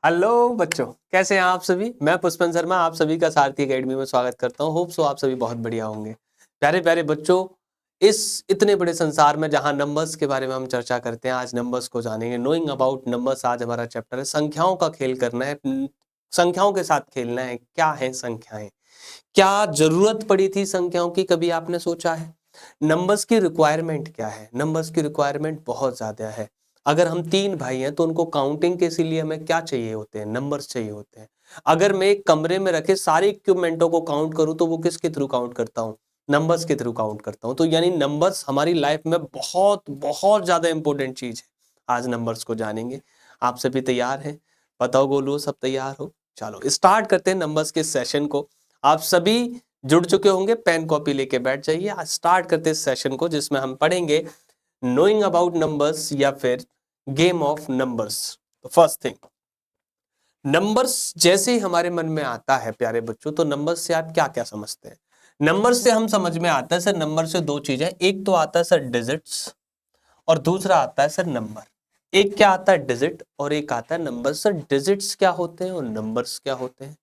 Hello बच्चों, कैसे हैं आप सभी। मैं पुष्पन शर्मा आप सभी का सारथी एकेडमी में स्वागत करता हूं। होप सो आप सभी बहुत बढ़िया होंगे। प्यारे प्यारे बच्चों, इस इतने बड़े संसार में जहां नंबर्स के बारे में हम चर्चा करते हैं, आज नंबर्स को जानेंगे। नोइंग अबाउट नंबर्स आज हमारा चैप्टर है। संख्याओं का खेल करना है, संख्याओं के साथ खेलना है। क्या है संख्याएं, क्या जरूरत पड़ी थी संख्याओं की, कभी आपने सोचा है। नंबर्स की रिक्वायरमेंट क्या है। नंबर्स की रिक्वायरमेंट बहुत ज्यादा है। अगर हम 3 भाई हैं तो उनको काउंटिंग के लिए हमें क्या चाहिए होते हैं, नंबर्स चाहिए होते हैं। अगर मैं एक कमरे में रखे सारे इक्विपमेंटों को काउंट करूं तो वो किसके थ्रू काउंट करता हूं, नंबर्स के थ्रू काउंट करता हूं। तो यानी नंबर्स हमारी लाइफ में बहुत बहुत ज्यादा इंपॉर्टेंट चीज है। आज नंबर्स को जानेंगे। आप सभी तैयार हैं? बताओ गोलू, सब तैयार हो? चलो स्टार्ट करते हैं नंबर्स के सेशन को। आप सभी जुड़ चुके होंगे, पेन कॉपी लेके बैठ जाइए। आज स्टार्ट करते हैं सेशन को, जिसमें हम पढ़ेंगे नोइंग अबाउट नंबर्स या फिर game of numbers. First thing, numbers जैसे ही हमारे मन में आता है प्यारे बच्चों, तो नंबर्स से आप क्या क्या समझते हैं। नंबर से हम समझ में आता है सर, नंबर से दो चीजें, एक तो आता है सर डिजिट्स और दूसरा आता है सर नंबर। एक क्या आता है डिजिट और एक आता है नंबर। सर डिजिट्स क्या होते हैं और नंबर्स क्या होते हैं?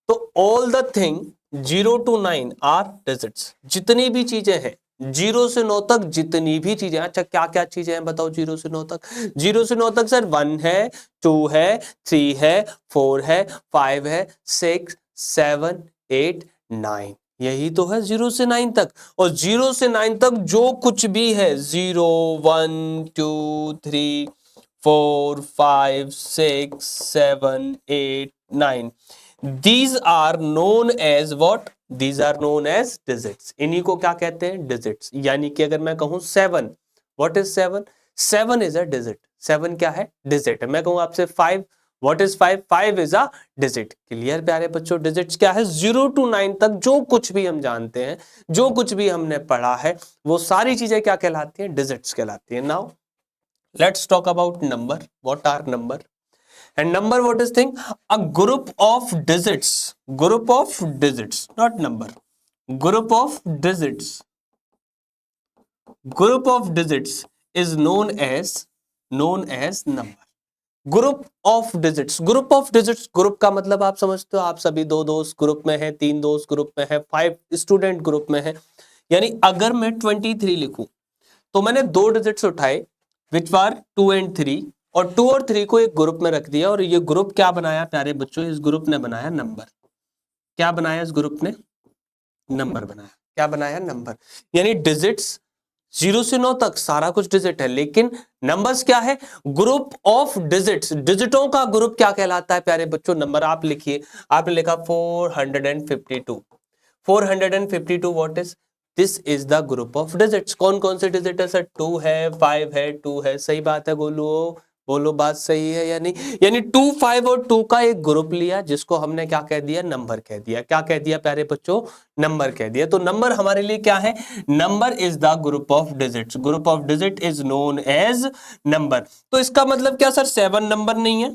तो all the thing 0 to 9 are digits. जितनी भी चीजें हैं 0 से 9 तक, जितनी भी चीजें। अच्छा क्या क्या चीजें हैं बताओ 0 से 9 तक। 0 से 9 तक सर 1 है, 2 है, 3 है, 4 है, 5 है, 6, 7, 8, 9। यही तो है 0 से 9 तक। और 0 से 9 तक जो कुछ भी है, 0, 1, 2, 3, 4, 5, 6, 7, 8, 9, these are known as what? These are known as digits। इन्हीं को क्या कहते हैं? डिजिट्स। यानी कि अगर मैं कहूं 7, what is 7? 7 is a digit. 7 क्या है? डिजिट है। मैं कहूं आपसे 5, what is 5? 5 is a digit. Clear प्यारे बच्चों? डिजिट्स क्या है? 0 to 9 तक जो कुछ भी हम जानते हैं, जो कुछ भी हमने पढ़ा है, वो सारी चीजें क्या कहलाती हैं? डिजिट्स कहलाती हैं। Now let's talk about number. What are number? And number, what is thing? A group of digits. Group of digits, not number. Group of digits. Group of digits is known as number. Group of digits. Group of digits, group का मतलब आप समझते हो, आप सभी 2 दोस्त group में हैं, 3 दोस्त ग्रुप में है, 5 स्टूडेंट ग्रुप में है। यानी अगर मैं 23 लिखूं तो मैंने 2 डिजिट्स उठाए विच आर 2 and 3, और 2 और 3 को एक ग्रुप में रख दिया। और ये ग्रुप क्या बनाया प्यारे बच्चों? इस ग्रुप ने बनाया नंबर। क्या बनाया इस ग्रुप ने? नंबर बनाया। क्या बनाया? नंबर। यानी डिजिट्स 0 से 9 तक सारा कुछ डिजिट है, लेकिन नंबर्स क्या है? Group of digits. डिजिटों का ग्रुप क्या कहलाता है प्यारे बच्चों? नंबर। आप लिखिए, आपने लिखा 452। 452 what is? This is the group of digits. कौन कौन से डिजिट है सर? 2 है, 5 है, 2 है। सही बात है गोलू, बोलो बात सही है या नहीं? यानी 2, 5 और 2 का एक ग्रुप लिया, जिसको हमने क्या कह दिया? नंबर कह दिया। क्या कह दिया प्यारे बच्चों? नंबर कह दिया। तो नंबर हमारे लिए क्या है? Number is the group of digits. Group of digit is known as number. तो इसका मतलब क्या सर 7 नंबर नहीं है?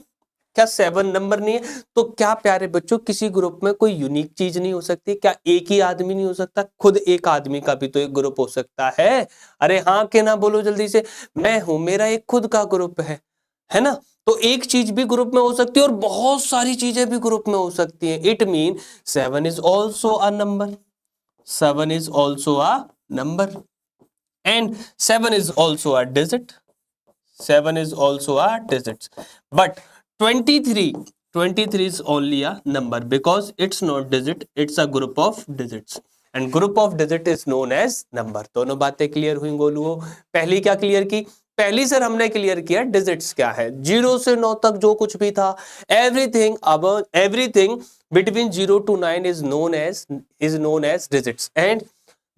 क्या 7 नंबर नहीं है? तो क्या प्यारे बच्चों किसी ग्रुप में कोई यूनिक चीज नहीं हो सकती? क्या एक ही आदमी नहीं हो सकता? खुद एक आदमी का भी तो एक ग्रुप हो सकता है। अरे हाँ के ना बोलो जल्दी से। मैं हूं, मेरा एक खुद का ग्रुप है ना? तो एक चीज भी ग्रुप में हो सकती है और बहुत सारी चीजें भी ग्रुप में हो सकती हैं। It mean 7 is also a number. 7 is also a number and 7 is also a digit. 7 is also a digit. But 23 is only a number because it's not digit, it's a group of digits. And group of digit is known as number. दोनों बातें clear हुई गोलुओं? पहली क्या clear की? पहली sir हमने clear किया digits क्या है। 0 से 9 तक जो कुछ भी था, everything above everything between 0 to 9 is known as digits and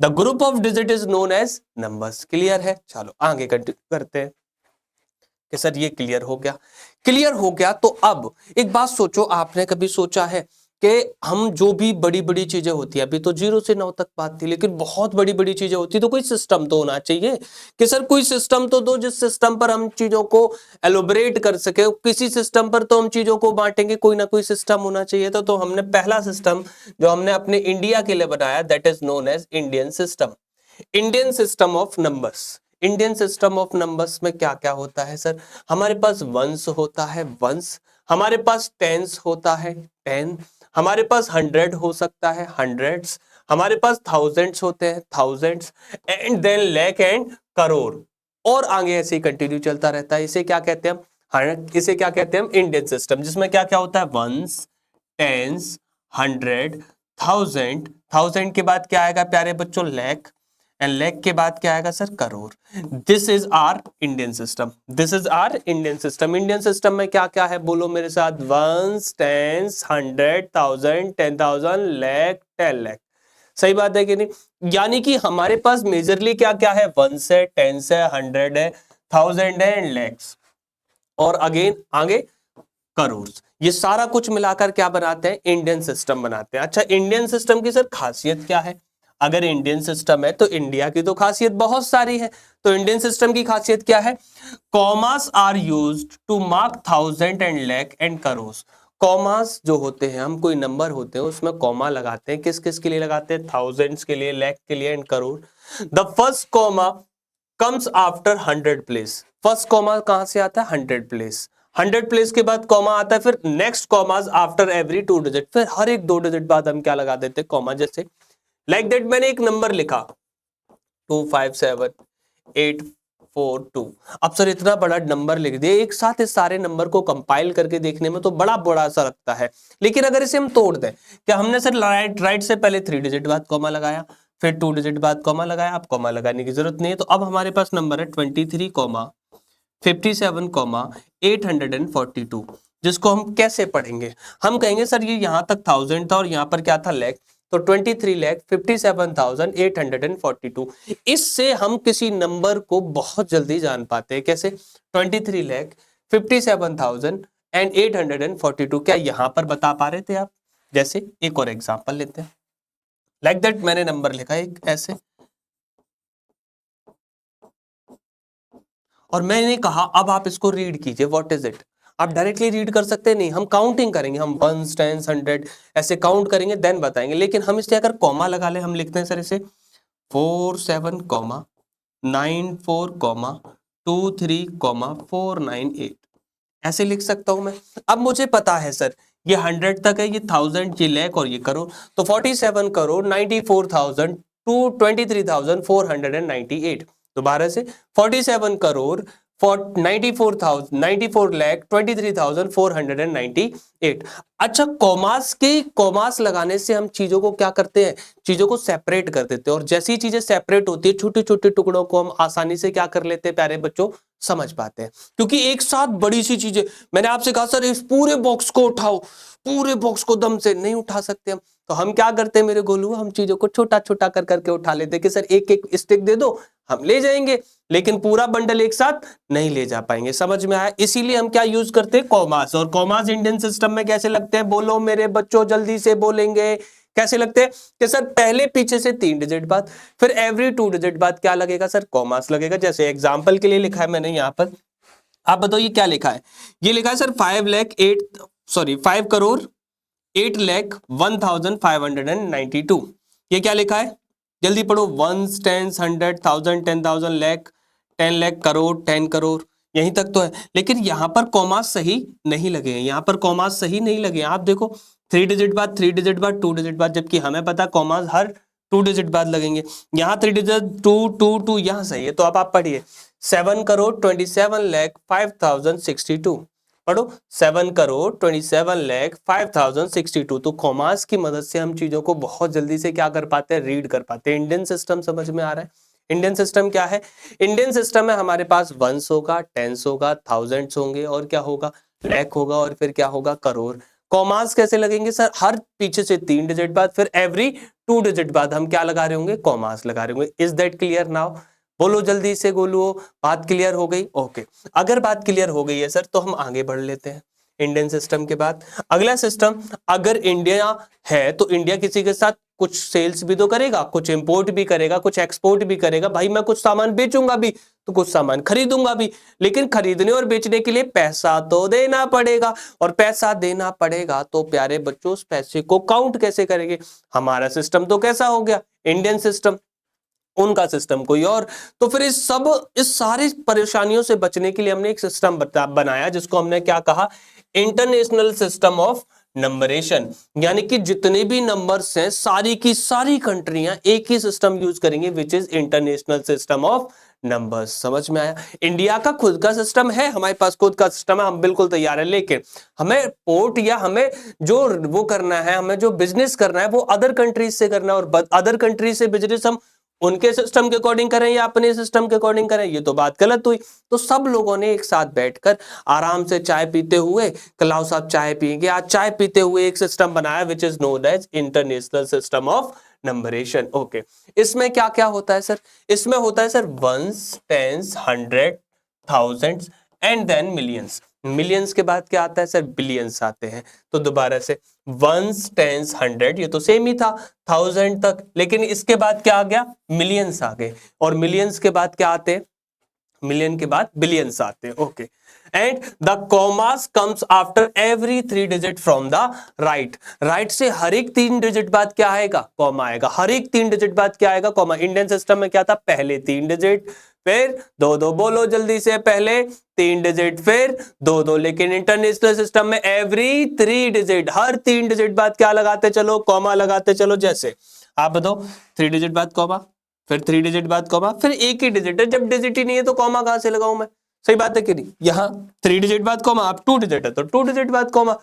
the group of digit is known as numbers। Clear है? चलो आगे कंटिन्यू करते हैं कि सर ये क्लियर हो गया। क्लियर हो गया तो अब एक बात सोचो, आपने कभी सोचा है कि हम जो भी बड़ी बड़ी चीजें होती है, अभी तो 0 से 9 तक बात थी, लेकिन बहुत बड़ी बड़ी चीजें होती तो कोई सिस्टम तो होना चाहिए कि सर कोई सिस्टम तो दो जिस सिस्टम पर हम चीजों को एलोबरेट कर सके। किसी सिस्टम पर तो हम चीजों को बांटेंगे, कोई ना कोई सिस्टम होना चाहिए। तो हमने पहला सिस्टम जो हमने अपने इंडिया के लिए बनाया, that is known as Indian system. Indian system of numbers. Indian system of numbers में क्या क्या होता है सर? हमारे पास वंस होता है, वंस, हमारे पास टेंस होता है, टेन, हमारे पास हंड्रेड हो सकता है, हंड्रेड्स, हमारे पास थाउजेंड्स होते हैं, thousands, and then lakh and crore, और आगे ऐसे ही कंटिन्यू चलता रहता है। इसे क्या कहते हैं हम? इसे क्या कहते हैं हम? इंडियन सिस्टम, जिसमें क्या क्या होता है? Ones, tens, hundred, thousand, thousand के बाद क्या आएगा प्यारे बच्चों? लैख, एंड लैख के बाद क्या आएगा sir? Crore. This is our Indian system, this is our Indian system. Indian system में क्या क्या है? बोलो मेरे साथ। Ones, tens, hundred, thousand, 10,000, lakh, 10 lakh. सही बात है कि नहीं? यानी कि हमारे पास मेजरली क्या क्या है? वंस है, टेंस है, हंड्रेड है, थाउजेंड है, एंड लैक्स, और अगेन आगे करोड़। ये सारा कुछ मिलाकर क्या बनाते हैं? इंडियन सिस्टम बनाते हैं। अच्छा, इंडियन सिस्टम की सर खासियत क्या है? अगर इंडियन सिस्टम है तो इंडिया की तो खासियत बहुत सारी है। तो इंडियन सिस्टम की खासियत क्या है? Commas are used to mark thousand and lakh and crore. Commas जो होते हैं, हम कोई नंबर होते हैं उसमें कॉमा लगाते हैं, किस किस के लिए लगाते हैं? थाउजेंड्स के लिए, लैख के लिए, and crore. The first comma comes after 100 place. First comma कहां से आता है? 100 प्लेस। 100 प्लेस के बाद कॉमा आता है, फिर next commas after every 2 digit, फिर हर एक 2 डिजिट बाद हम क्या लगा देते हैं? कॉमा। जैसे लाइक दैट मैंने एक नंबर लिखा 257842। अब सर इतना बड़ा नंबर लिख दिया, एक साथ इस सारे नंबर को कंपाइल करके देखने में तो बड़ा बड़ा सा लगता है, लेकिन अगर इसे हम तोड़ दें, क्या हमने सर राइट से पहले 3 डिजिट बाद कॉमा लगाया, फिर 2 डिजिट बाद कॉमा लगाया, अब कॉमा लगाने की जरूरत नहीं है। तो अब हमारे पास नंबर है 23,57,842, जिसको हम कैसे पढ़ेंगे? हम कहेंगे सर ये यहां तक 1000 था और यहां पर क्या था? लैख, तो 23,57,842। इससे हम किसी नंबर को बहुत जल्दी जान पाते हैं। कैसे? 23,57,842 क्या यहां पर बता पा रहे थे आप? जैसे एक और एग्जांपल लेते हैं। लाइक दैट मैंने नंबर लिखा एक ऐसे, और मैंने कहा अब आप इसको रीड कीजिए, व्हाट इज इट? आप डायरेक्टली रीड कर सकते नहीं, हम काउंटिंग करेंगे, हम वंस, टेंस, हंड्रेड ऐसे काउंट करेंगे देन बताएंगे। लेकिन हम इससे अगर कॉमा लगा ले, हम लिखते हैं सर इसे 47,94,23,498, ऐसे लिख सकता हूं मैं। अब मुझे पता है सर ये 100 तक है, ये 1000, ये लैख और ये करोड़, तो 47,94,000 टू 23,498। दोबारा से 47,94,23,498। अच्छा, कॉमास लगाने से हम चीजों को क्या करते हैं? चीजों को सेपरेट कर देते हैं, और जैसी ही चीजें सेपरेट होती है छोटे छोटे टुकड़ों को हम आसानी से क्या कर लेते हैं प्यारे बच्चों? समझ पाते हैं। क्योंकि एक साथ बड़ी सी चीजें, मैंने आपसे कहा सर इस पूरे बॉक्स को उठाओ, पूरे बॉक्स को दम से नहीं उठा सकते हम, तो हम क्या करते हैं मेरे गोलू? हम चीजों को छोटा छोटा कर करके उठा लेते हैं कि सर एक एक स्टिक दे दो, हम ले जाएंगे, लेकिन पूरा बंडल एक साथ नहीं ले जा पाएंगे। समझ में आया? इसीलिए हम क्या यूज करते हैं? कॉमास। और कॉमास इंडियन सिस्टम में कैसे लगते हैं? बोलो मेरे बच्चों, जल्दी से बोलेंगे कैसे लगते हैं? कि सर पहले पीछे से 3 डिजिट बाद, फिर एवरी 2 डिजिट बाद क्या लगेगा सर? कॉमास लगेगा। जैसे एग्जांपल के लिए लिखा है मैंने यहाँ पर, आप बताओ ये क्या लिखा है? ये लिखा है सर 5 करोड़ 8,01,592। ये क्या लिखा है? जल्दी पढ़ो। Ones, tens, hundred, thousand, 10,000, lakh, 10 lakh, crore, 10 crore, यहीं तक तो है। लेकिन यहां पर कॉमास सही नहीं लगे हैं, यहां पर कॉमास सही नहीं लगे हैं। आप देखो 3 डिजिट बाद, 3 डिजिट बाद, 2 डिजिट बाद, जबकि हमें पता कॉमास हर 2 डिजिट बाद लगेंगे। यहाँ 3 डिजिट, 2 यहाँ सही है। तो अब आप पढ़िए 7,27,05,062। पढ़ो 7,27,05,062। तो कॉमास की मदद से हम चीजों को बहुत जल्दी से क्या कर पाते हैं? रीड कर पाते हैं। इंडियन सिस्टम समझ में आ रहा है? इंडियन सिस्टम क्या है? इंडियन सिस्टम में हमारे पास वंस होगा, टेंस होगा, थाउजेंड्स होंगे, और क्या होगा? लैख होगा, और फिर क्या होगा? करोड़। कॉमास कैसे लगेंगे सर? हर पीछे से 3 डिजिट बाद, फिर एवरी 2 डिजिट बाद हम क्या लगा रहे होंगे? कॉमास लगा रहे होंगे। Is that clear now? बोलो जल्दी से, बोलो। बात क्लियर हो गई? ओके। अगर बात क्लियर हो गई है सर तो हम आगे बढ़ लेते हैं। इंडियन सिस्टम के बाद अगला सिस्टम, अगर इंडिया है तो इंडिया किसी के साथ कुछ सेल्स भी तो करेगा, कुछ इंपोर्ट भी करेगा, कुछ एक्सपोर्ट भी करेगा। भाई मैं कुछ सामान बेचूंगा भी तो कुछ सामान खरीदूंगा भी, लेकिन खरीदने और बेचने के लिए पैसा तो देना पड़ेगा, और पैसा देना पड़ेगा तो प्यारे बच्चों उस पैसे को काउंट कैसे करेंगे? हमारा सिस्टम तो कैसा हो गया? Indian system. उनका सिस्टम कोई और। तो फिर इस सारी परेशानियों से बचने के लिए हमने एक सिस्टम बनाया जिसको हमने क्या कहा, इंटरनेशनल सिस्टम ऑफ नंबरेशन। यानी कि जितने भी नंबर्स हैं सारी की सारी कंट्रियां एक ही सिस्टम यूज करेंगे which is international system of numbers. समझ में आया? इंडिया का खुद का सिस्टम है, हमारे पास खुद का सिस्टम है, हम बिल्कुल तैयार है, लेकिन हमें पोर्ट या हमें जो वो करना है, हमें जो बिजनेस करना है वो अदर कंट्रीज से करना है, और अदर कंट्रीज से बिजनेस हम उनके सिस्टम के अकॉर्डिंग करें या अपने सिस्टम के अकॉर्डिंग करें, ये तो बात गलत हुई। तो सब लोगों ने एक साथ बैठकर आराम से चाय पीते हुए, कलाउ साहब चाय पियेंगे आज, चाय पीते हुए एक सिस्टम बनाया which is known as international system of numeration. Okay, इसमें क्या क्या होता है सर? इसमें होता है sir ones, tens, hundred, thousands and then millions. Millions के बाद क्या आता है सर? बिलियंस आते हैं। तो दोबारा से वंस, टेंस, हंड्रेड, ये तो सेम ही था थाउजेंड तक, लेकिन इसके बाद क्या आ गया? मिलियंस आ गए, और मिलियंस के बाद क्या आते हैं? मिलियन के बाद बिलियंस आते हैं। Okay, and the commas comes after every 3 digit from the right. Right से हर एक 3 डिजिट बाद क्या आएगा? कॉमा आएगा। हर एक 3 डिजिट बाद क्या आएगा? कॉमा। इंडियन सिस्टम में क्या था? पहले 3 डिजिट, फिर दो दो, बोलो जल्दी से, पहले 3 डिजिट फिर दो दो, लेकिन इंटरनेशनल सिस्टम में एवरी 3 डिजिट, हर 3 डिजिट बाद क्या लगाते चलो? कॉमा लगाते चलो। जैसे आप बताओ, 3 डिजिट बाद कॉमा, फिर 3 डिजिट बाद कॉमा, फिर एक ही डिजिट है, जब डिजिट ही नहीं है तो कॉमा कहां से लगाऊं मैं? सही बात है कि नहीं? यहां 3 डिजिट बाद कॉमा, अब 2 डिजिट है तो 2 डिजिट बाद कॉमा।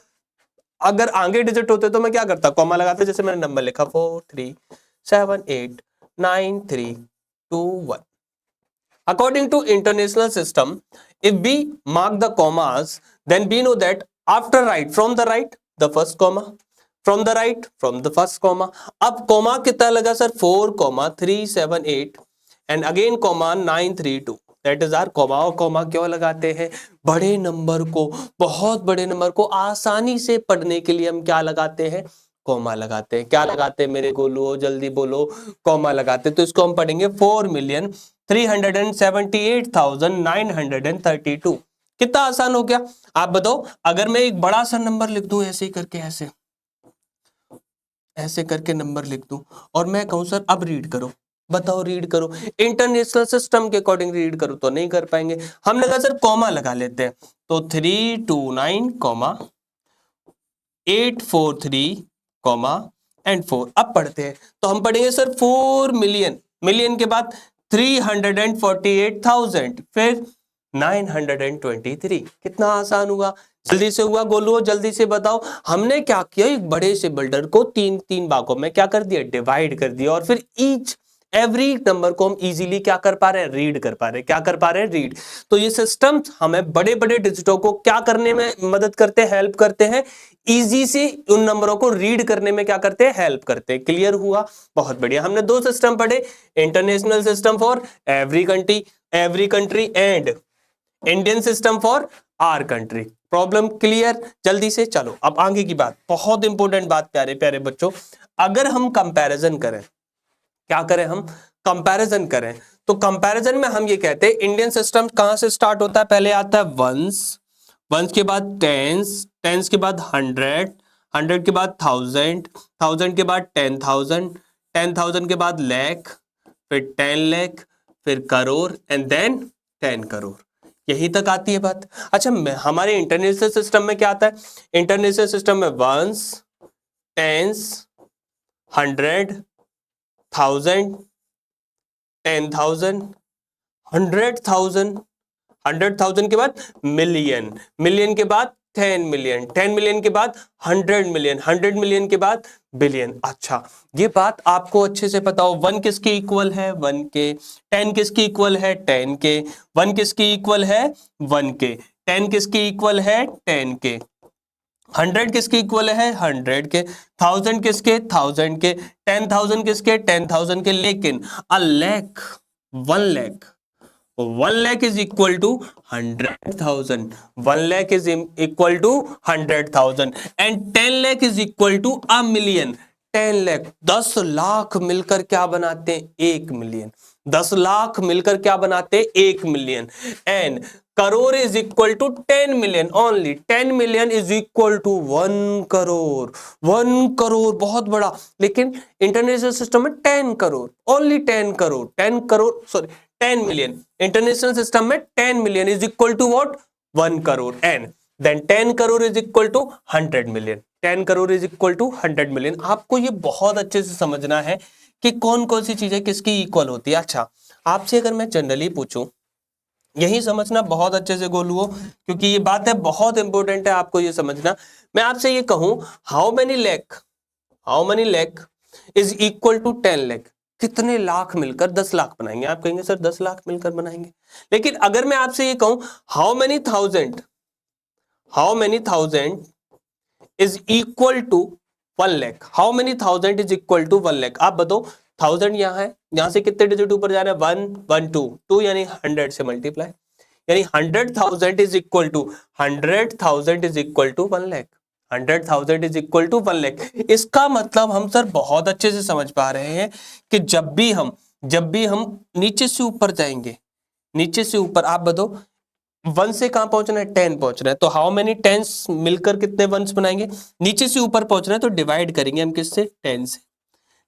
अगर आगे डिजिट होते तो मैं क्या करता? कॉमा लगाता। जैसे मैंने नंबर लिखा 4 3 7 8 9 3 2 1। According to international system, if we mark the commas, then we know that after right, from the right, the first comma, from the right, from the first comma. अब comma कितना लगा sir? 4, 3, 7, 8 and again comma 9, 3, 2. That is our comma। और comma क्यों लगाते हैं? बड़े number को, बहुत बड़े नंबर को आसानी से पढ़ने के लिए हम क्या लगाते हैं? कॉमा लगाते हैं। क्या लगाते हैं मेरे गोलू? जल्दी बोलो। कॉमा लगाते हैं। तो इसको हम पढ़ेंगे 4,378,932। कितना आसान हो गया? आप बताओ, अगर मैं एक बड़ा सा नंबर लिख दूं ऐसे करके, ऐसे करके नंबर लिख दूं, और मैं कहूं सर अब रीड करो, बताओ रीड करो, इंटरनेशनल सिस्टम के अकॉर्डिंग रीड करो, तो नहीं कर पाएंगे। हम लगा सर कॉमा लगा लेते हैं, तो 329, 843, एंड 4। अब पढ़ते हैं, तो हम पढ़ेंगे सर 4 मिलियन, मिलियन के बाद 348,000, फिर 923। कितना आसान हुआ? जल्दी से हुआ गोलू, जल्दी से बताओ। हमने क्या किया? एक बड़े से बिल्डर को 3 भागों में क्या कर दिया? डिवाइड कर दिया, और फिर एवरी नंबर को हम इजीली क्या कर पा रहे हैं? रीड कर पा रहे हैं। क्या कर पा रहे हैं? रीड। तो ये सिस्टम हमें बड़े बड़े डिजिटों को क्या करने में मदद करते हैं? हेल्प करते हैं। इजी से उन नंबरों को रीड करने में क्या करते हैं? हेल्प करते हैं। क्लियर हुआ? बहुत बढ़िया। हमने 2 सिस्टम पढ़े, international system for every country and Indian system for our country. Problem clear? जल्दी से चलो अब आगे की बात, बहुत इंपॉर्टेंट बात प्यारे प्यारे बच्चों। अगर हम कंपैरिजन करें, क्या करें? हम कंपैरिजन करें, तो कंपैरिजन में हम ये कहते हैं इंडियन सिस्टम कहां से स्टार्ट होता है? पहले आता है वंस, वंस के बाद टेंस, टेंस के बाद हंड्रेड, हंड्रेड के बाद थाउजेंड, थाउजेंड के बाद 10,000, 10,000 के बाद लैख, फिर 10 लाख, फिर करोड़, एंड देन 10 करोड़। यही तक आती है बात। अच्छा, हमारे इंटरनेशनल सिस्टम में क्या आता है? इंटरनेशनल सिस्टम में वंस, टेंस, हंड्रेड, 1000, 10,000, 100,000, 100,000 के बाद मिलियन, मिलियन के बाद 10 मिलियन, 10 मिलियन के बाद 100 मिलियन, 100 मिलियन के बाद बिलियन। अच्छा, ये बात आपको अच्छे से पता हो। 1 किसके इक्वल है? 1 के। 10 किसके इक्वल है? 10 के। 1 किसके इक्वल है? 1 के। 10 किसके इक्वल है? 10 के। 100 किसके इक्वल है? 100 के। 1000 किसके? 1000 के। 10,000 किसके? 10,000 के। लेकिन अ lakh, 1 lakh, 1 lakh is equal to 100,000, 1 lakh is equal to 100,000 and 10 lakh is equal to a million, 10 lakh, 10 lakh मिलकर क्या बनाते हैं? 1 मिलियन। 10 लाख मिलकर क्या बनाते हैं? 1 million. And crore is equal to 10 million only. 10 million is equal to 1 crore. 1 crore बहुत बड़ा, लेकिन इंटरनेशनल सिस्टम में 10 crore, only 10 crore, 10 crore sorry 10 million. International system में 10 million is equal to what? 1 crore. And then 10 crore is equal to 100 million. 10 crore is equal to 100 million. आपको ये बहुत अच्छे से समझना है कि कौन कौन सी चीजें किसकी इक्वल होती है। अच्छा, आपसे अगर मैं जनरली पूछूं, यही समझना बहुत अच्छे से गोलुओ, क्योंकि ये बात है बहुत इंपॉर्टेंट है आपको ये समझना। मैं आपसे ये कहूं how many lakh is equal to 10 lakh, कितने लाख मिलकर 10 लाख बनाएंगे? आप कहेंगे सर 10 लाख मिलकर बनाएंगे। लेकिन अगर मैं आपसे ये कहूं how many thousand is equal to 1 lakh, how many thousand is equal to 1 lakh? आप बताओ, 1000 यहां है, यहां से कितने डिजिट ऊपर जा रहे हैं? 1 1 2 2, यानी 100 से मल्टीप्लाई, यानी 100,000 is equal to 100,000 is equal to 1 lakh. 100,000 is equal to 1 lakh. इसका मतलब हम सर बहुत अच्छे से समझ पा रहे हैं कि जब भी हम नीचे से ऊपर जाएंगे, नीचे से ऊपर, आप बताओ 1 से कहां पहुंचना है? 10 पहुंचना है, तो हाउ मेनी टेंस मिलकर कितने वंस बनाएंगे? नीचे से ऊपर पहुंचना है तो डिवाइड करेंगे हम किससे? 10 से।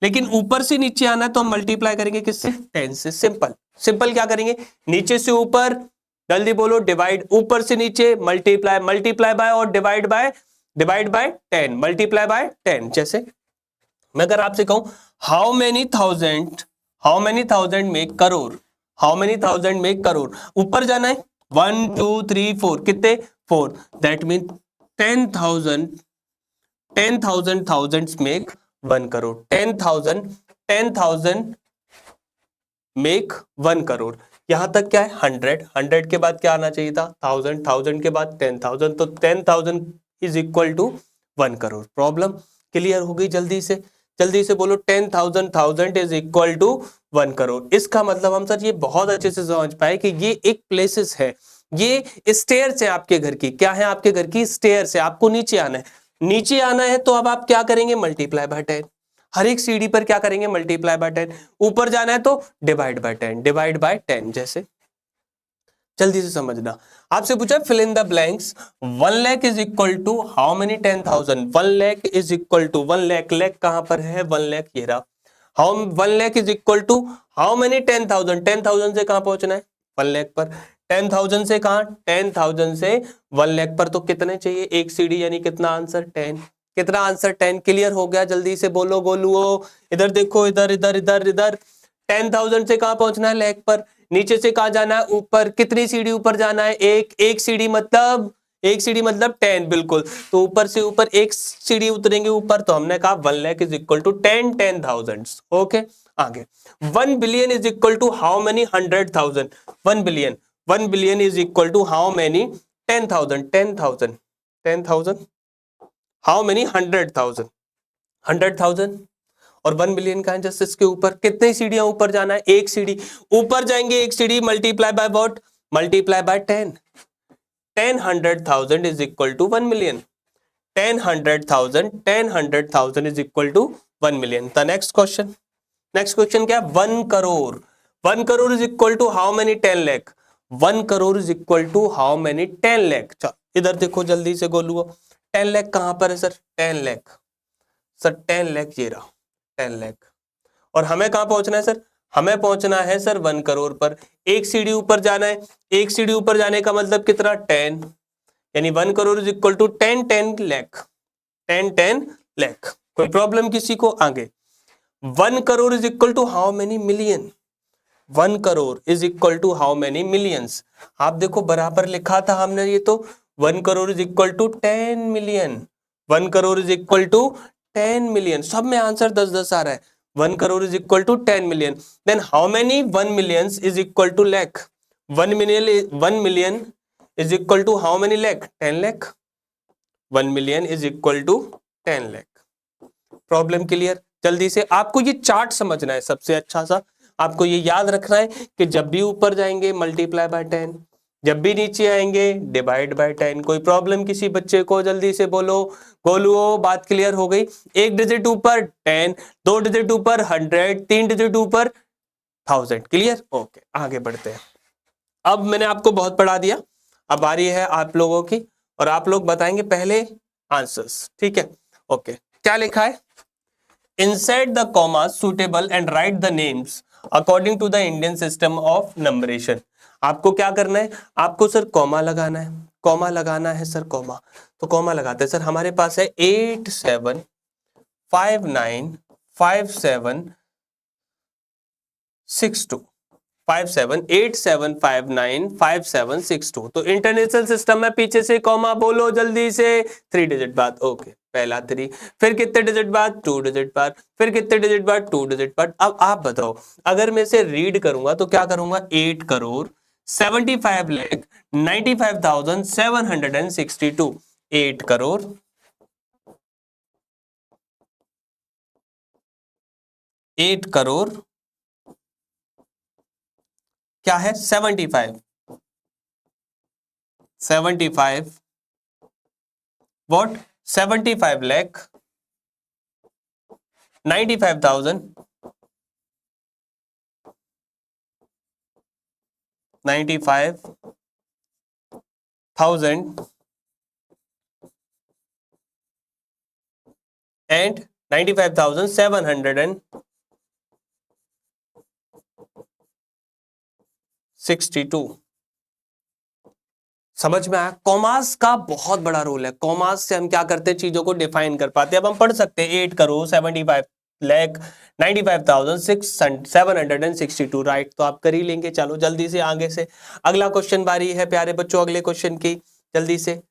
लेकिन ऊपर से नीचे आना है तो हम मल्टीप्लाई करेंगे किससे? 10 से। सिंपल क्या करेंगे? नीचे से ऊपर, जल्दी बोलो, डिवाइड, ऊपर से नीचे मल्टीप्लाई बाय और डिवाइड बाय 10, मल्टीप्लाई बाय 10। जैसे मैं अगर आपसे कहूं how many thousand make crore, how many thousand make crore, ऊपर जाना है 1 2 3 4, कितने? 4, that mean 10,000 thousands make 1 crore. 10,000 make 1 crore. यहां तक क्या है? 100 के बाद क्या आना चाहिए था? 1000 के बाद 10,000, तो 10,000 is equal to 1 crore. Problem clear हो गई? जल्दी से बोलो, 10,000 इज इक्वल टू 1 करोड़। इसका मतलब हम सर ये बहुत अच्छे से समझ पाए कि ये एक प्लेसेस है, ये स्टेयर्स है आपके घर की। क्या है? आपके घर की स्टेयर्स है। आपको नीचे आना है, तो अब आप क्या करेंगे? Multiply by 10। हर एक सीढ़ी पर क्या करेंगे? Multiply by 10। ऊपर जाना है तो डिवाइड बाय 10। जैसे जल्दी से समझना, आपसे पूछा fill in the blanks. 1 lakh is equal to how many 10,000? 1 lakh is equal to 1 lakh, lakh कहां पर है? 1 लाख ये रहा। How 1 lakh is equal to how many 10,000? 10,000 से कहां पहुंचना है? 1 लाख पर। 10,000 से कहां? 10,000 से 1 लाख पर, तो कितने चाहिए? एक सीढ़ी, यानी कितना आंसर? 10। कितना आंसर? 10। क्लियर हो गया? जल्दी से बोलो गोलुओ, इधर देखो, इधर 10,000 से कहां पहुंचना है? लाख पर। नीचे से कहां जाना है? ऊपर। कितनी सीढ़ी ऊपर जाना है? एक सीढ़ी मतलब 10, बिल्कुल। तो ऊपर से ऊपर एक सीढ़ी उतरेंगे ऊपर, तो हमने कहा 1 lakh is equal to 10,000। Okay, आगे 1 billion is equal to how many 100,000? 1 billion is equal to how many 10,000? How many 100,000? और 1 बिलियन का है जस्ट इसके ऊपर। कितनी सीढ़ियां ऊपर जाना है? एक सीढ़ी ऊपर जाएंगे, एक सीढ़ी, multiply by what? Multiply by 10। 100,000 is equal to 1 million. 10,000 is equal to 1 million. The next question क्या है? 1 crore. 1 crore is equal to how many 10 lakh? 1 crore is equal to how many 10 lakh? इधर देखो जल्दी से गोलुओ, 10 लाख कहां पर है सर? 10 लाख सर, 10 लाख ये रहा, 10 लाख। और हमें कहां पहुंचना है सर? हमें पहुंचना है सर 1 करोड़ पर। एक सीढ़ी ऊपर जाना है, एक सीढ़ी ऊपर जाने का मतलब कितना? 10, यानी 1 crore is equal to 10 lakh. 10 lakh. कोई प्रॉब्लम किसी को? आगे 1 crore is equal to how many million? 1 crore is equal to how many millions? आप देखो बराबर लिखा था हमने ये तो। 1 crore is equal to 10 million. 1 crore is equal to 10 million. सब में आंसर 10 आ रहा है। 1 crore is equal to 10 million. Then how many 1 million is equal to lakh? 1 million is equal to how many lakh? 10 lakh. 1 million is equal to 10 lakh. Problem clear? जल्दी से आपको ये chart समझना है सबसे अच्छा सा। आपको ये याद रखना है कि जब भी ऊपर जाएंगे मल्टीप्लाई बाय 10, जब भी नीचे आएंगे डिवाइड बाय 10। कोई प्रॉब्लम किसी बच्चे को, जल्दी से बोलो। गोलुओ बात क्लियर हो गई। एक डिजिट ऊपर 10, दो डिजिट ऊपर 100, तीन डिजिट ऊपर 1000। क्लियर? ओके, आगे बढ़ते हैं। अब मैंने आपको बहुत पढ़ा दिया, अब बारी है आप लोगों की, और आप लोग बताएंगे पहले आंसर्स। ठीक है? ओके, क्या लिखा है? Insert the commas suitable and write the names according to the Indian system of numeration। आपको क्या करना है? आपको सर कॉमा लगाना है, कॉमा लगाना है सर, कॉमा। तो कॉमा लगाते हैं सर। हमारे पास है 87595762 8787595762। तो इंटरनेशनल सिस्टम में पीछे से कॉमा बोलो जल्दी से, 3 डिजिट बाद। ओके, पहला 3, फिर कितने डिजिट बाद? 2 डिजिट बाद, फिर कितने डिजिट बाद? 2 डिजिट बाद। अब आप बताओ, अगर मैं इसे रीड करूंगा तो क्या करूंगा? 8,75,95,762। 8 करोड़ क्या है? 75 व्हाट? 75 लाख 95,000 and 95,762। समझ में आया? कॉमास का बहुत बड़ा रोल है। कॉमास से हम क्या करते हैं? चीजों को डिफाइन कर पाते हैं। अब हम पढ़ सकते हैं 8,75,95,762। राइट, तो आप कर ही लेंगे। चलो जल्दी से आगे से अगला क्वेश्चन बारी है प्यारे बच्चों, अगले क्वेश्चन की जल्दी से।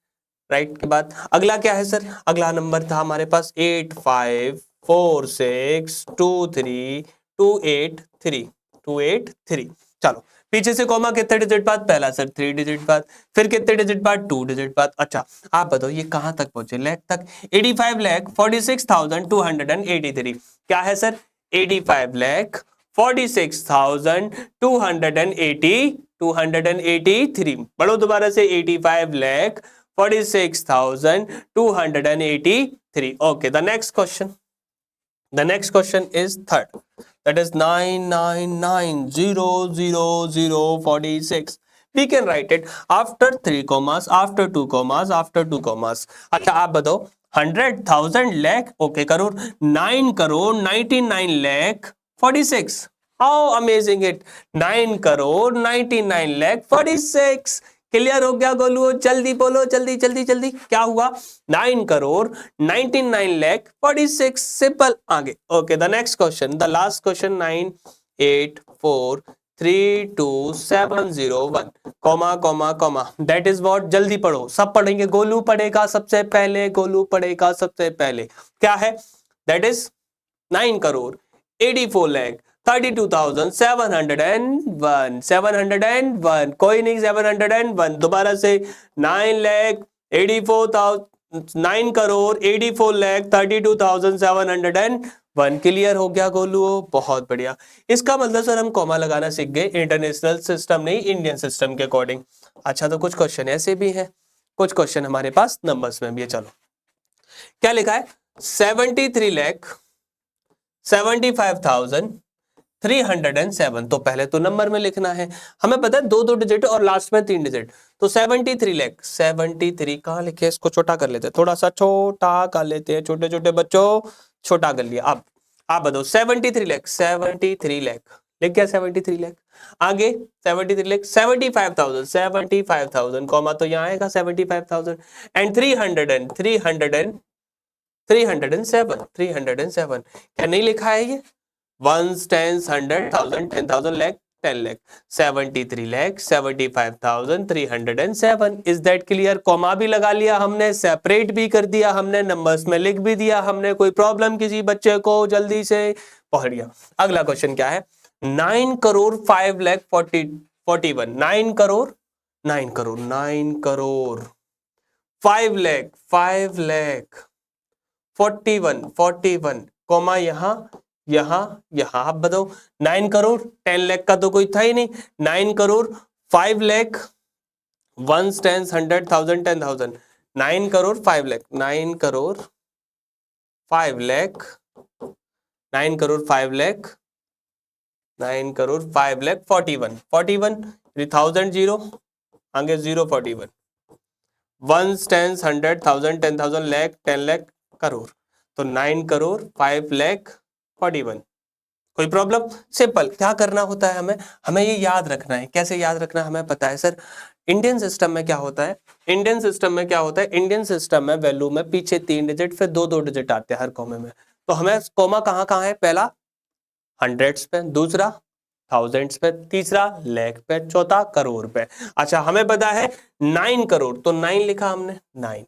राइट के बाद अगला क्या है सर? अगला नंबर था हमारे पास 854623283283। चलो पीछे से कॉमा कितने डिजिट बाद? पहला सर 3 डिजिट बाद, फिर कितने डिजिट बाद? 2 डिजिट बाद। अच्छा आप बताओ ये कहां तक पहुंचे? लाख तक। 85,46,283। क्या है सर? 85,46,283। बढ़ो दोबारा से, 85,46,283। Okay, the next question. The next question is third. That is 999,000,46. We can write it after 3 commas, after 2 commas, after 2 commas. अच्छा आप बताओ 100,000 lakh, okay crore, 9 crore 99 lakh 46। How amazing it! 9 crore 99 lakh 46। Clear हो गया गोलू? जल्दी बोलो, जल्दी जल्दी जल्दी। क्या हुआ? 9 करोड़ 99 लाख 46। सिंपल। आगे। Okay, the next question, the last question, 984327101 comma comma comma. That is what? जल्दी पढ़ो, सब पढ़ेंगे। गोलू पढ़ेगा सबसे पहले, गोलू पढ़ेगा सबसे पहले। क्या है? That is 9 crore 84 lakh 32,701। 701 कोई नहीं, 701 दोबारा से। 9 करोड़ 84 लाख 32,701। क्लियर हो गया गोलू? बहुत बढ़िया। इसका मतलब सर हम कॉमा लगाना सीख गए, इंटरनेशनल सिस्टम नहीं, इंडियन सिस्टम के अकॉर्डिंग। अच्छा तो कुछ क्वेश्चन ऐसे भी हैं, कुछ क्वेश्चन हमारे पास नंबर्स में भी है। चलो क्या लिखा है? 73,75,307। तो पहले तो नंबर में लिखना है, हमें पता है 2 डिजिट और लास्ट में 3 डिजिट। तो 73 लाख 73 कहां लिखे? इसको छोटा कर लेते हैं, थोड़ा सा छोटा कर लेते हैं, छोटे छोटे बच्चों छोटा कर लिया। अब आप बताओ 73 लाख 73 लाख लिख गया? 73 लाख। आगे 73 लाख 75,000 कॉमा तो यहाँ आएगा 75,000 एंड 307 क्या नहीं लिखा है ये? 1s 10s 100,000 10,000 lakh 10 lakh 73 lakh 75,307। Is that clear? Comma भी लगा लिया हमने, सेपरेट भी कर दिया हमने, नंबर्स में लिख भी दिया हमने। कोई प्रॉब्लम किसी बच्चे को? जल्दी से पढ़ लिया। अगला क्वेश्चन क्या है? 9 करोड़ 5 लाख 41। 9 करोड़ 5 लाख 41 कॉमा यहाँ आप बताओ 9 करोड़ 10 लाख का तो कोई था ही नहीं। 9 crore 5 lakh ones, tens, 100, 1000, 10,000, 9 crore 5 lakh, 9 crore 5 lakh, 9 crore 5 lakh, 9 crore 5 lakh 41, 41 1000 zero, आगे 0 41, वंस, टेंस, 100, 1000, 10,000, लाख, 10 लाख, करोड़, तो 9 करोड़ 5 लाख 41। कोई प्रॉब्लम? सिंपल। क्या करना होता है हमें? हमें ये याद रखना है। कैसे याद रखना है हमें पता है सर। इंडियन सिस्टम में क्या होता है, इंडियन सिस्टम में क्या होता है, इंडियन सिस्टम में वैल्यू में पीछे 3 डिजिट फिर 2 डिजिट आते हैं हर कॉमे में। तो हमें कॉमा कहाँ कहाँ है? पहला हंड्रेड्स पे, दूसरा थाउजेंड्स पे, तीसरा लाख पे, चौथा करोड़ पे। अच्छा हमें पता है 9 करोड़, तो 9 लिखा हमने, 9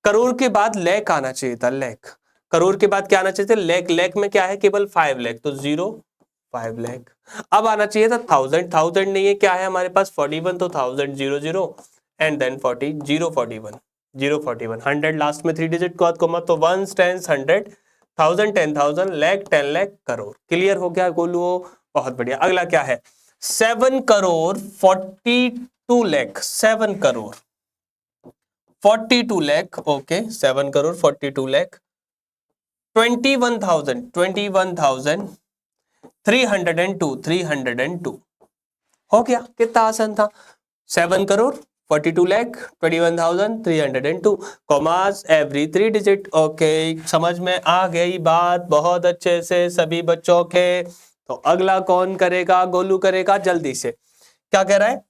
करोड़ के बाद लाख आना चाहिए था, लाख। करोड़ के बाद क्या आना चाहिए था? लाख। लाख में क्या है? केवल 5 लाख, तो 0 5 लाख। अब आना चाहिए था थाउजेंड, थाउजेंड नहीं है, क्या है हमारे पास? 41, तो 1000 0 0 एंड देन 40 0 41 0 41, 100 लास्ट में 3 डिजिट के बाद कोमा, तो 1 टेंस 100, 1000 10,000, लाख 10 लाख, करोड़। क्लियर हो गया गोलू? बहुत बढ़िया। अगला क्या है? 7 करोड़ 42 लाख, 7 करोड़ 42 लाख, ओके 7 करोड़ 42 लाख, 21,000 302 302 हो गया। कितना आसान था? 7 crore 42 lakh 21,302 commas every 3 digit. Okay, समझ में आ गई बात बहुत अच्छे से सभी बच्चों के। तो अगला कौन करेगा? गोलू करेगा जल्दी से। क्या कह रहा है?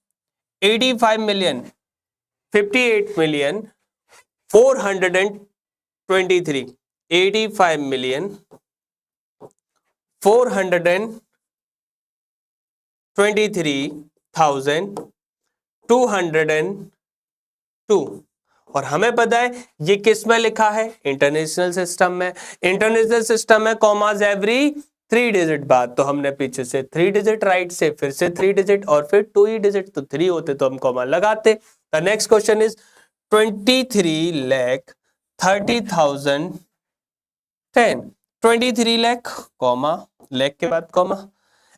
85 मिलियन 58 मिलियन 423, 85 मिलियन 423,202। और हमें पता है ये किस में लिखा है? इंटरनेशनल सिस्टम में। इंटरनेशनल सिस्टम में कॉमास एवरी 3 डिजिट बाद, तो हमने पीछे से 3 डिजिट, राइट से फिर से 3 डिजिट और फिर 2 ही डिजिट, तो 3 होते तो हम कॉमा लगाते। The next question is 23 lakh 30,010, 23 lakh comma, lakh के बाद कॉमा,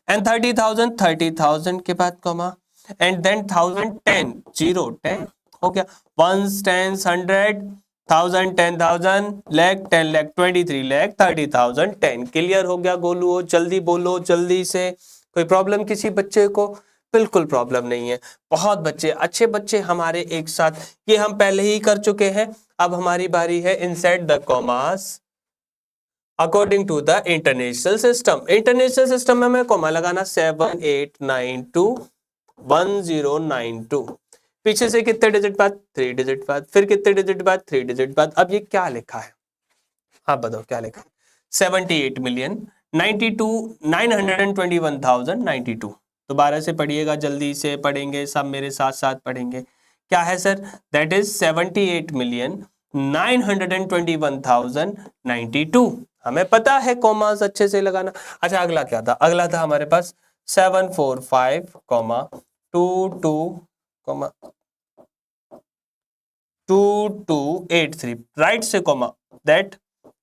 एंड 30,000 के बाद कॉमा, एंड देन 1010 0 10 हो गया। Ones, tens, 100, 1000 10,000, lakh 10 lakh, 23 lakh 30,000 10। Clear हो गया गोलू? जल्दी बोलो जल्दी से। कोई प्रॉब्लम किसी बच्चे को? बिल्कुल प्रॉब्लम नहीं है। बहुत बच्चे, अच्छे बच्चे हमारे एक साथ, ये हम पहले ही कर चुके हैं। अब हमारी बारी है inside the commas according to the international system. International system में हमें कॉमा लगाना 78921092। पीछे से कितने डिजिट बाद? 3 डिजिट बाद, फिर कितने डिजिट बाद? 3 डिजिट बाद। अब ये क्या लिखा है? आप बताओ क्या लिखा है? 78 मिलियन 921,092। दोबारा से पढ़िएगा, जल्दी से पढ़ेंगे सब, मेरे साथ साथ पढ़ेंगे। क्या है सर? That is 78,921,092। हमें पता है कॉमास अच्छे से लगाना। अच्छा अगला क्या था? अगला था हमारे पास 745, 22, 2283, राइट से कॉमा, दैट।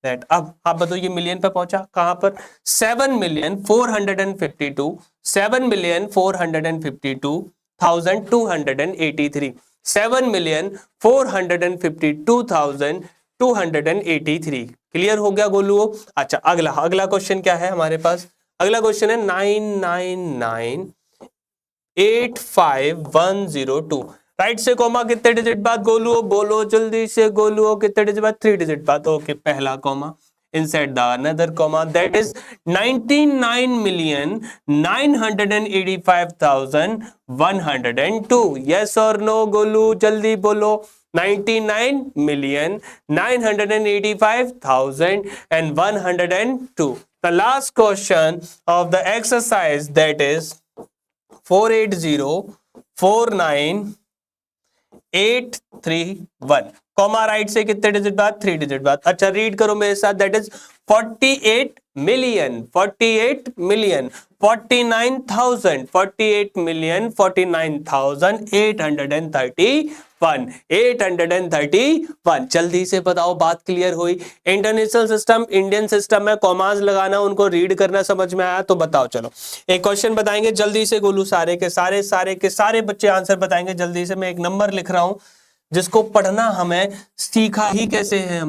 अब आप बताओ ये मिलियन पे पहुंचा कहां पर? 7,452,283, 7,452,283। क्लियर हो गया गोलू? अच्छा अगला, अगला क्वेश्चन क्या है हमारे पास? अगला क्वेश्चन है 999,85,102, राइट से कॉमा, कितने डिजिट बाद गोलू? बोलो जल्दी से गोलू, कितने डिजिट बाद? 3 डिजिट बाद। ओके, पहला comma inside the another comma, that is 99,985,102। yes or no Golu? जल्दी बोलो। 99,985,102। the last question of the exercise, that is 48049,831, comma right से कितने डिजिट बाद? 3 डिजिट बाद। अच्छा रीड करो मेरे साथ, that is 48 million 48 million 49,000 48 million 49,834। 831। जल्दी से बताओ, बात क्लियर हुई? इंटरनेशनल सिस्टम, इंडियन सिस्टम में कॉमास लगाना, उनको रीड करना समझ में आया तो बताओ। चलो एक क्वेश्चन बताएंगे जल्दी से गोलू, सारे के सारे बच्चे आंसर बताएंगे जल्दी से। मैं एक नंबर लिख रहा हूं जिसको पढ़ना हमें सीखा ही कैसे है,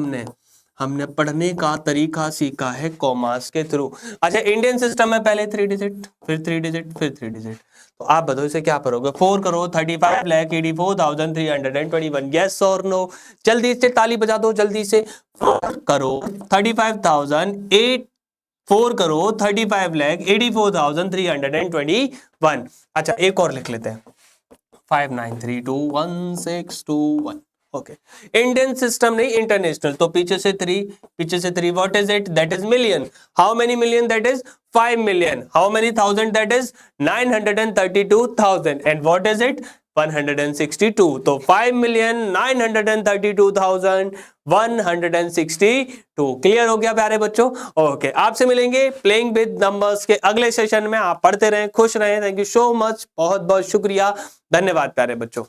हमने पढ़ने का तरीका सीखा है कॉमास के थ्रू। अच्छा, इंडियन सिस्टम में पहले 3 डिजिट, फिर 3 डिजिट, फिर 3 डिजिट। तो आप बताओ इसे क्या करोगे? 4,35,84,321। यस और नो? जल्दी से ताली बजा दो, जल्दी से। 4,35,84,321। अच्छा एक और लिख लेते हैं, 59321621। ओके, इंडियन सिस्टम नहीं इंटरनेशनल। तो पीछे से 3, what is it? That is million. How many million? That is 5 million. How many thousand? That is 932,000। And what is it? 162। तो 5,932,162। क्लियर हो गया प्यारे बच्चों? ओके, आपसे मिलेंगे प्लेइंग विद नंबर्स के अगले सेशन में। आप पढ़ते रहें, खुश रहें। थैंक यू सो मच, बहुत बहुत शुक्रिया, धन्यवाद प्यारे बच्चों।